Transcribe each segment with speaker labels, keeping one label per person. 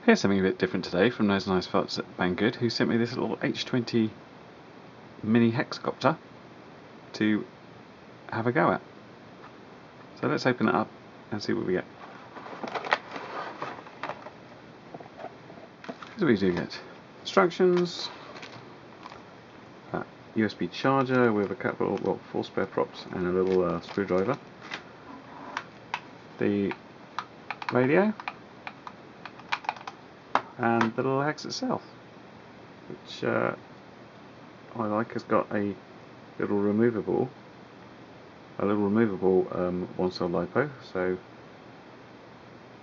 Speaker 1: Here's something a bit different today from those nice folks at Banggood who sent me this little H20 mini hexacopter to have a go at. So let's open it up and see what we get. Here's what we do get. Instructions, USB charger with a couple, well, 4 spare props and a little screwdriver. The radio and the little hex itself, which I like, has got a little removable one-cell LiPo, so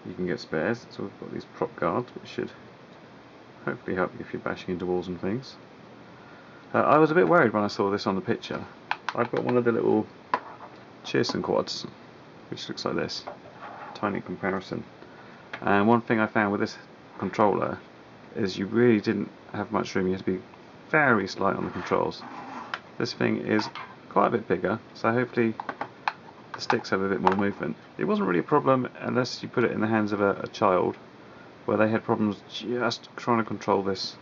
Speaker 1: you can get spares. So we've got these prop guards, which should hopefully help you if you're bashing into walls and things. I was a bit worried when I saw this on the picture. I've got one of the little Cheerson quads, which looks like this, tiny comparison. And one thing I found with this controller is you really didn't have much room. You had to be very slight on the controls. This thing is quite a bit bigger, so hopefully the sticks have a bit more movement. It wasn't really a problem unless you put it in the hands of a child, where they had problems just trying to control this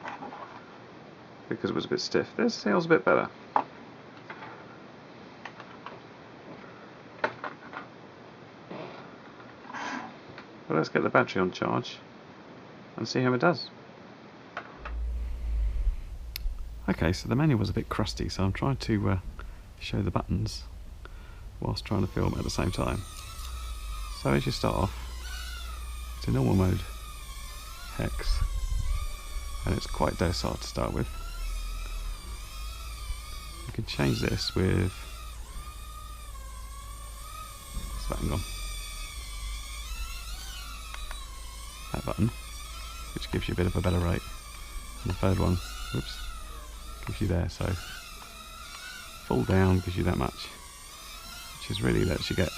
Speaker 1: because it was a bit stiff. This feels a bit better. But let's get the battery on charge and see how it does. Okay, so the manual was a bit crusty, so I'm trying to show the buttons whilst trying to film at the same time. So as you start off, it's a normal mode hex, and it's quite docile to start with. You can change this with this button gone. That button, which gives you a bit of a better rate, and the third one, oops, gives you there. So full down gives you that much, which is really lets you get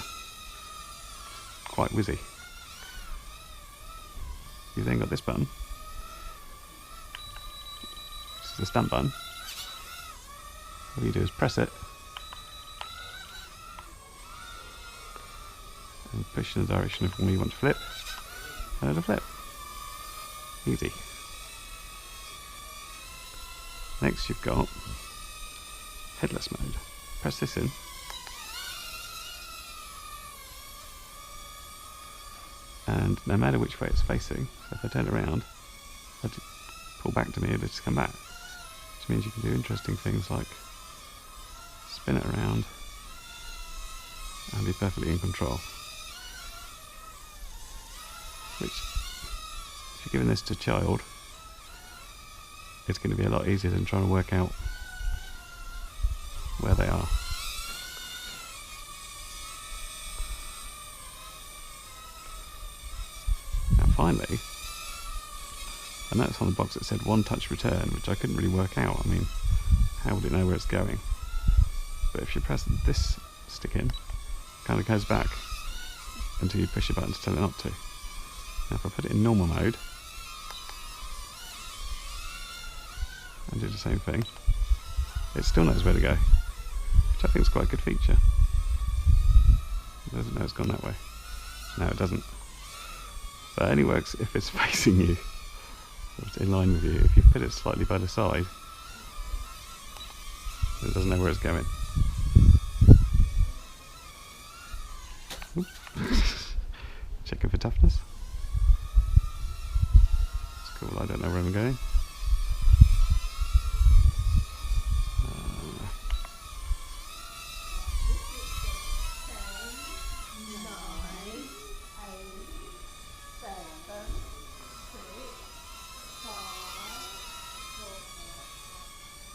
Speaker 1: quite whizzy. You've then got this button. This is the stamp button. All you do is press it and push in the direction of where you want to flip, and it'll flip. Easy. Next you've got headless mode. Press this in, and no matter which way it's facing, so if I turn it around, let it pull back to me, it'll just come back, which means you can do interesting things like spin it around and be perfectly in control. Which, if you're giving this to a child, it's going to be a lot easier than trying to work out where they are. Now finally, I noticed on the box it said Onetouch Return, which I couldn't really work out. I mean, how would it know where it's going? But if you press this stick in, it kind of goes back until you push a button to tell it not to. Now if I put it in normal mode and do the same thing, it still knows where to go, which I think is quite a good feature. It doesn't know it's gone that way. No, it doesn't. So it only works if it's facing you, or it's in line with you. If you put it slightly by the side, it doesn't know where it's going. Checking for toughness. It's cool, I don't know where I'm going.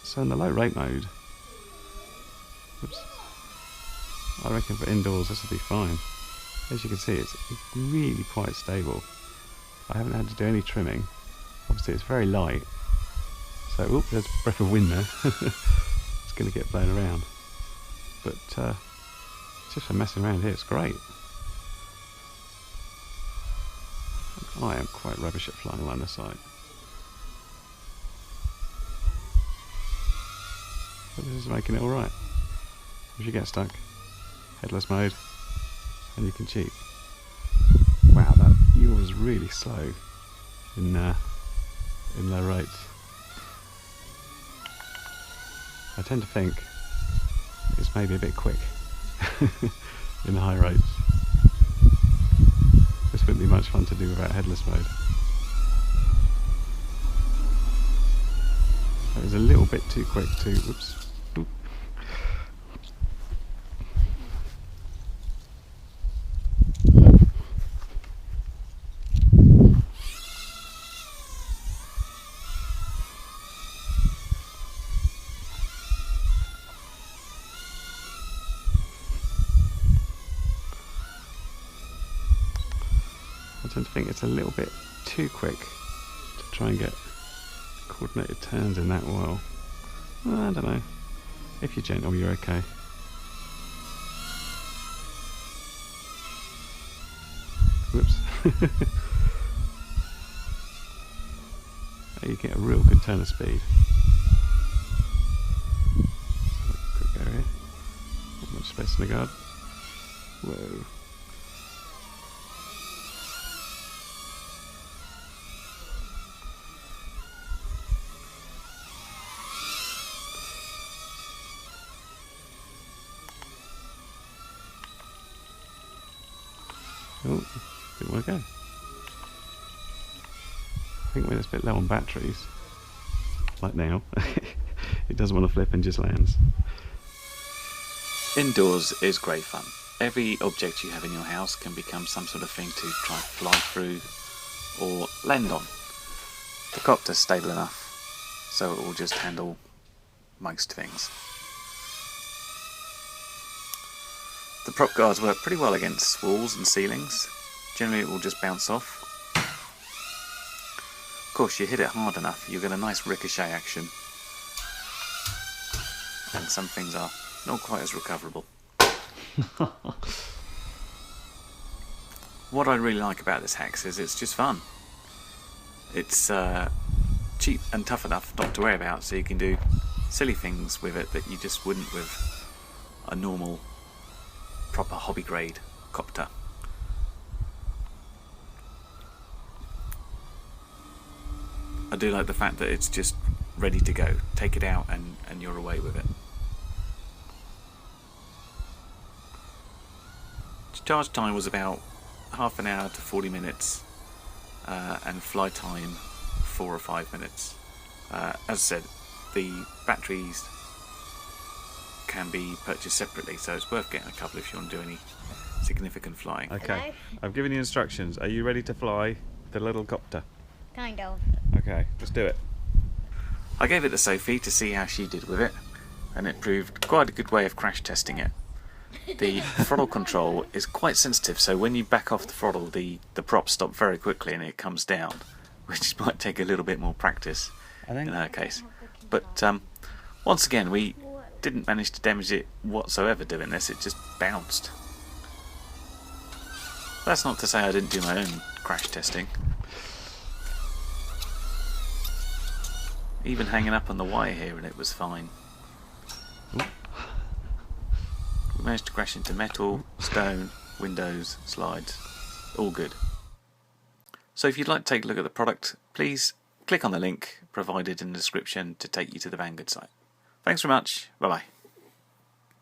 Speaker 1: So in the low rate mode, oops, I reckon for indoors this will be fine. As you can see, it's really quite stable. I haven't had to do any trimming. Obviously it's very light, so oop, there's a breath of wind there. It's going to get blown around, but just for messing around here it's great. I am quite rubbish at flying line of sight, but this is making it alright. If you get stuck, headless mode, and you can cheat. Wow, that view was really slow. in low rates. I tend to think it's maybe a bit quick in high rates. This wouldn't be much fun to do without headless mode. It was a little bit too quick to, whoops. I tend to think it's a little bit too quick to try and get coordinated turns in that oil. Well, I don't know. If you're gentle, you're okay. Whoops. You get a real good turn of speed. Quick area. Not much space in the guard. Whoa. Oh, didn't work out. I think when it's a bit low on batteries, like now, it doesn't want to flip and just lands. Indoors is great fun. Every object you have in your house can become some sort of thing to try and fly through or land on. The copter's stable enough, so it will just handle most things. The prop guards work pretty well against walls and ceilings. Generally it will just bounce off. Of course, you hit it hard enough, you get a nice ricochet action. And some things are not quite as recoverable. What I really like about this hex is it's just fun. It's cheap and tough enough not to worry about, so you can do silly things with it that you just wouldn't with a normal proper hobby grade copter. I do like the fact that it's just ready to go. Take it out and you're away with it. Charge time was about half an hour to 40 minutes and fly time 4 or 5 minutes. As I said, the batteries can be purchased separately, so it's worth getting a couple if you want to do any significant flying. Okay, I've given you instructions. Are you ready to fly the little copter?
Speaker 2: Kind of.
Speaker 1: Okay, let's do it. I gave it to Sophie to see how she did with it, and it proved quite a good way of crash testing it. The throttle control is quite sensitive, so when you back off the throttle, the props stop very quickly and it comes down, which might take a little bit more practice in her case. But once again, we didn't manage to damage it whatsoever doing this, it just bounced. That's not to say I didn't do my own crash testing. Even hanging up on the wire here and it was fine. We managed to crash into metal, stone, windows, slides, all good. So if you'd like to take a look at the product, please click on the link provided in the description to take you to the Banggood site. Thanks very much, bye bye.